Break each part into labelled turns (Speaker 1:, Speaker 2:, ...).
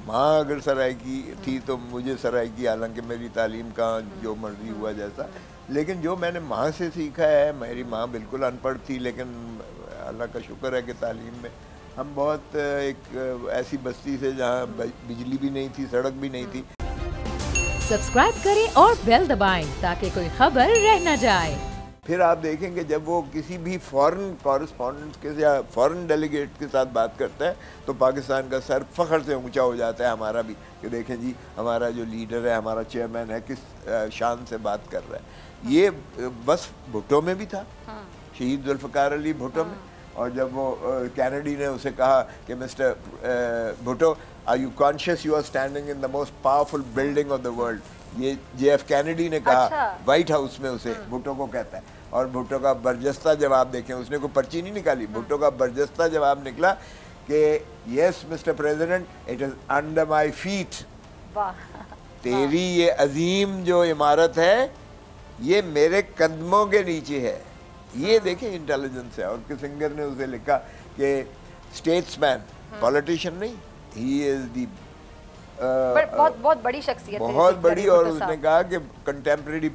Speaker 1: माँ अगर सराइकी थी तो मुझे सराइकी, हालांकि मेरी तालीम का जो मर्जी हुआ जैसा, लेकिन जो मैंने माँ से सीखा है, मेरी माँ बिल्कुल अनपढ़ थी, लेकिन अल्लाह का शुक्र है कि तालीम में हम बहुत एक ऐसी बस्ती से जहाँ बिजली भी नहीं थी, सड़क भी नहीं थी।
Speaker 2: सब्सक्राइब करें और बेल दबाएं ताकि कोई खबर रह न जाए।
Speaker 1: फिर आप देखेंगे जब वो किसी भी फॉरेन कॉरेस्पॉन्डेंट के या फॉरेन डेलीगेट के साथ बात करता है तो पाकिस्तान का सर फ़ख्र से ऊंचा हो जाता है, हमारा भी, कि देखें जी हमारा जो लीडर है, हमारा चेयरमैन है, किस शान से बात कर रहा है। ये बस भुट्टो में भी था, शहीद जुल्फ़िकार अली भुट्टो में। और जब वो कैनेडी ने उसे कहा कि mister Bhutto, are you conscious you are standing in the most powerful building of the world, ये JF कैनेडी ने कहा वाइट हाउस में उसे, भुट्टो को कहता है। और भुट्टो का बर्जस्ता जवाब देखें, उसने कोई पर्ची नहीं निकाली, भुट्टो का बर्जस्ता जवाब निकला कि yes mister president, it is under my feet. तेरी ये अजीम जो इमारत है ये मेरे कदमों के नीचे है। ये देखें इंटेलिजेंस है। और किसिंगर ने उसे लिखा कि स्टेट्समैन, पॉलिटिशियन नहीं, ही इज दी
Speaker 3: बहुत बड़ी शख्सियत है,
Speaker 1: बहुत बड़ी। और उसने कहा कि कंटेम्प्रेरी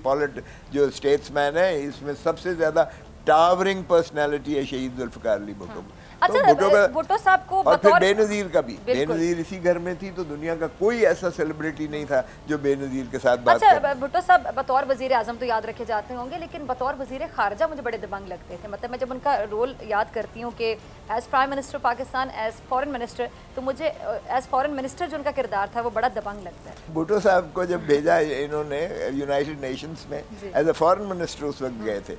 Speaker 1: जो स्टेट्समैन है इसमें सबसे ज्यादा टावरिंग पर्सनालिटी है शहीद जुल्फ़िकार अली भुट्टो।
Speaker 3: अच्छा, भुट्टो साहब को
Speaker 1: और फिर बेनज़ीर का भी, बेनज़ीर इसी घर में थी, तो दुनिया का कोई ऐसा सेलिब्रिटी नहीं था जो बेनज़ीर के साथ बात
Speaker 3: अच्छा, भुट्टो साहब बतौर वज़ीर आज़म तो याद रखे जाते होंगे, लेकिन बतौर वज़ीर ख़ारजा मुझे बड़े दबंग लगते थे। मतलब मैं जब उनका रोल याद करती हूँ कि as prime minister Pakistan, as foreign minister, तो मुझे एज़ फॉरेन मिनिस्टर जो उनका किरदार था वो बड़ा दबंग लगता है।
Speaker 1: भुट्टो साहब को जब भेजा इन्होंने यूनाइटेड नेशंस में एज अ फॉरेन मिनिस्टर उस वक्त गए थे,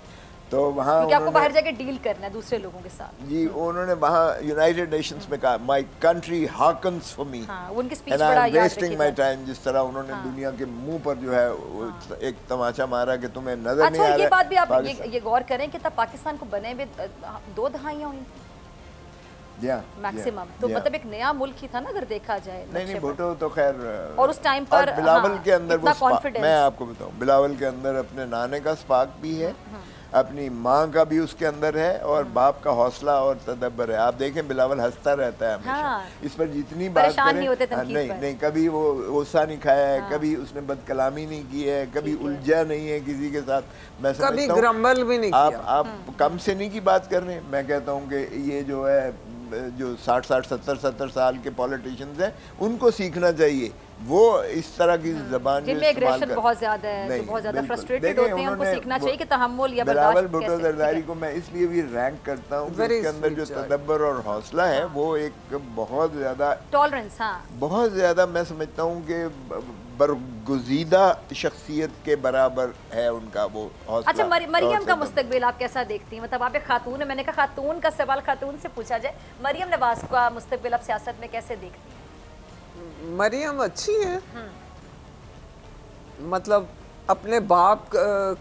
Speaker 1: तो वहाँ
Speaker 3: क्योंकि आपको बाहर जाके डील करना है दूसरे लोगों के साथ जी,
Speaker 1: उन्होंने वहाँ यूनाइटेड नेशंस में कहा माय कंट्री हार्कन्स फॉर मी,
Speaker 3: उनकी स्पीच बड़ा याद
Speaker 1: वेस्टिंग माय टाइम। जिस तरह उन्होंने दुनिया के मुंह पर जो है एक तमाचा मारा कि तुम्हें नजर नहीं आ रहा।
Speaker 3: ये बात भी आप ये गौर करें कि तब पाकिस्तान को बने हुए 2 दहाइयां हुई थी मैक्सिमम, तो मतलब एक नया मुल्क ही था ना अगर देखा जाए।
Speaker 1: नहीं, भुट्टो तो खैर,
Speaker 3: और उस टाइम पर
Speaker 1: बिलावल के अंदर वो, मैं आपको बताऊं, बिलावल के अंदर अपने नाने का स्पार्क भी है, अपनी माँ का भी उसके अंदर है, और बाप का हौसला और तदब्बर है। आप देखें बिलावल हंसता रहता है हमेशा। इस पर जितनी बात करें, नहीं कभी वो गुस्सा नहीं खाया है, कभी उसने बदकलामी नहीं की है, कभी उलझा नहीं है किसी के साथ। मैं
Speaker 4: कभी ग्रम्बल भी नहीं किया।
Speaker 1: आप कम से नहीं की बात कर रहे हैं। मैं कहता हूँ कि ये जो है जो 60-60, 70-70 साल के पॉलिटिशियंस हैं उनको सीखना चाहिए। वो इस तरह की जबान
Speaker 3: जिनमें एग्रेशन बहुत ज्यादा है, जो बहुत ज्यादा फ्रस्ट्रेटेड होते हैं, उनको सीखना चाहिए कि तहम्मुल या बर्दाश्त कैसे।
Speaker 1: भुट्टो जरदारी को मैं इसलिए भी रैंक करता हूँ कि उसके अंदर जो तदब्बर और हौसला है वो एक बहुत ज्यादा
Speaker 3: टॉलरेंस,
Speaker 1: बहुत ज्यादा मैं समझता हूँ कि बरगुज़ीदा शख्सियत के बराबर है उनका वो हौसला।
Speaker 3: अच्छा, मरियम का मुस्तकबिल आप कैसा देखती हैं? मतलब आप एक खातून है, मैंने कहा खातून का सवाल खातून से पूछा जाए, मरियम नवाज का मुस्तकबिल आप सियासत में कैसे देखती हैं?
Speaker 4: मरियम अच्छी है, मतलब अपने बाप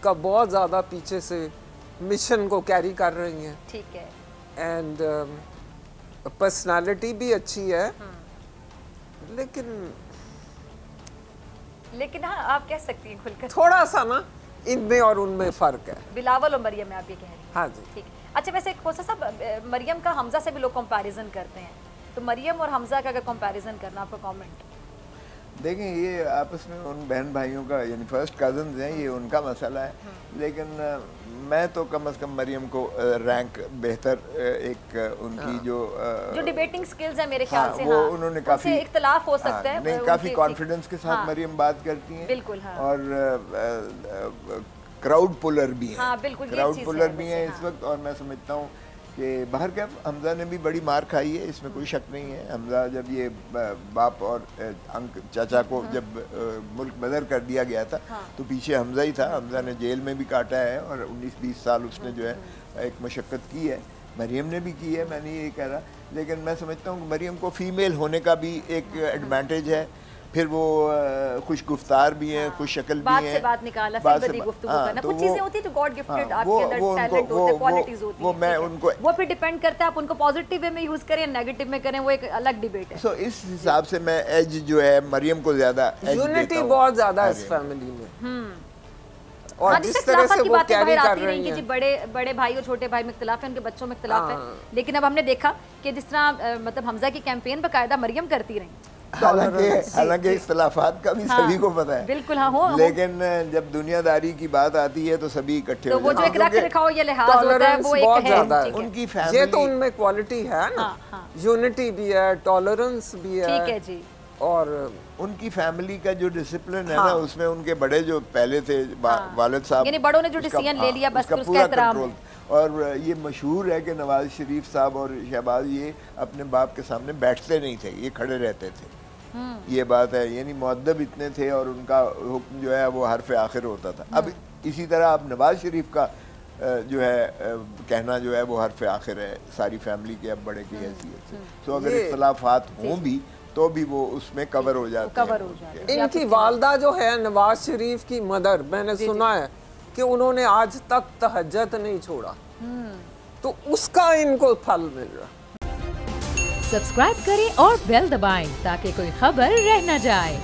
Speaker 4: का बहुत ज़्यादा पीछे से मिशन को कैरी कर रही हैं।
Speaker 3: ठीक है।
Speaker 4: एंड पर्सनालिटी भी अच्छी है,
Speaker 3: लेकिन हाँ, आप कह सकती हैं खुलकर
Speaker 4: थोड़ा सा ना इनमें और उनमें फ़र्क है।
Speaker 3: बिलावल और मरियम में आप ये कह रही हैं?
Speaker 4: हाँ जी,
Speaker 3: ठीक। अच्छा, वैसे खोसा साहब, मरियम का हमजा से भी लोग कंपैरिजन करते हैं, तो मरियम और हमजा का अगर कंपैरिजन करना, आपका कमेंट?
Speaker 1: देखें, ये आपस में उन बहन भाइयों का, यानी फर्स्ट कजन्स हैं, ये उनका मसला है। लेकिन मैं तो कम से कम मरियम को रैंक बेहतर, एक उनकी जो
Speaker 3: डिबेटिंग स्किल्स है मेरे ख्याल से,
Speaker 1: वो उन्होंने काफी
Speaker 3: इख्तलाफ हो सकता है,
Speaker 1: नहीं काफी कॉन्फिडेंस के साथ मरियम बात करती हैं।
Speaker 3: बिल्कुल।
Speaker 1: और क्राउड पुलर भी है, क्राउड पुलर भी है इस वक्त। और मैं समझता हूँ कि बाहर क्या, हमजा ने भी बड़ी मार खाई है, इसमें कोई शक नहीं है। हमजा जब ये बाप और चाचा को जब मुल्क बदर कर दिया गया था, तो पीछे हमजा ही था। हमजा ने जेल में भी काटा है और 19-20 साल उसने जो है एक मशक्क़त की है। मरियम ने भी की है, मैं नहीं ये कह रहा, लेकिन मैं समझता हूँ कि मरियम को फ़ीमेल होने का भी एक एडवांटेज है। फिर वो खुश गुफ्तार भी हैं, खुश शक्ल भी हैं,
Speaker 3: बात निकाला, फिर बड़ी गुफ्तगू करना, कुछ चीजें होती है जो गॉड गिफ्टेड आपके अंदर टैलेंट होते हैं, क्वालिटीज होती हैं।
Speaker 1: वो मैं उनको,
Speaker 3: वो फिर डिपेंड करता है आप उनको पॉजिटिव वे में यूज करें या नेगेटिव में करें, वो एक अलग डिबेट है।
Speaker 1: सो इस हिसाब से मैं एज जो है मरियम को ज्यादा
Speaker 4: यूनिटी बहुत ज्यादा इस फैमिली में।
Speaker 3: और जिस तरह से वो कैरी कर रही हैं कि जी बड़े भाई और छोटे भाई में इख्तिलाफ है, उनके बच्चों में इख्तिलाफ है, लेकिन अब हमने देखा कि जिस तरह मतलब हमजा की कैंपेन बाकायदा मरियम करती रही।
Speaker 1: हालांकि इख्तिलाफात का भी सभी को पता है,
Speaker 3: बिल्कुल हाँ हो,
Speaker 1: लेकिन जब दुनियादारी की बात आती है तो सभी इकट्ठे
Speaker 3: तो
Speaker 1: हो
Speaker 3: वो जो
Speaker 1: जाते
Speaker 3: एक रख रखाव ये लिहाज होता है वो
Speaker 4: बहुत
Speaker 3: एक
Speaker 4: ज्यादा
Speaker 3: है।
Speaker 4: है।
Speaker 1: उनकी
Speaker 4: ये
Speaker 1: फैमिली
Speaker 4: तो उनमें क्वालिटी है ना, यूनिटी भी है, टॉलरेंस भी है,
Speaker 3: ठीक है जी।
Speaker 4: और
Speaker 1: उनकी फैमिली का जो डिसिप्लिन है ना, उसमें उनके बड़े जो पहले थे वालिद साहब,
Speaker 3: यानी बड़ों ने जो डिसीजन ले लिया बस उसका एहतराम है।
Speaker 1: और ये मशहूर है कि नवाज शरीफ साहब और शहबाज ये अपने बाप के सामने बैठते नहीं थे, ये खड़े रहते थे। ये बात है, यानी मुअद्दब इतने थे और उनका हुक्म जो है वो हरफ आखिर होता था। अब इसी तरह अब नवाज शरीफ का जो है कहना जो है वो हरफ आखिर है सारी फैमिली के अब बड़े की हैसियत से। तो अगर इख्तिलाफात हों भी तो भी वो उसमें कवर हो जाते हैं।
Speaker 4: इनकी वालदा जो है नवाज शरीफ की मदर, मैंने सुना है कि उन्होंने आज तक तहज्जुद नहीं छोड़ा, तो उसका इनको फल मिल रहा।
Speaker 2: सब्सक्राइब करें और बेल दबाएं ताकि कोई खबर रह न जाए।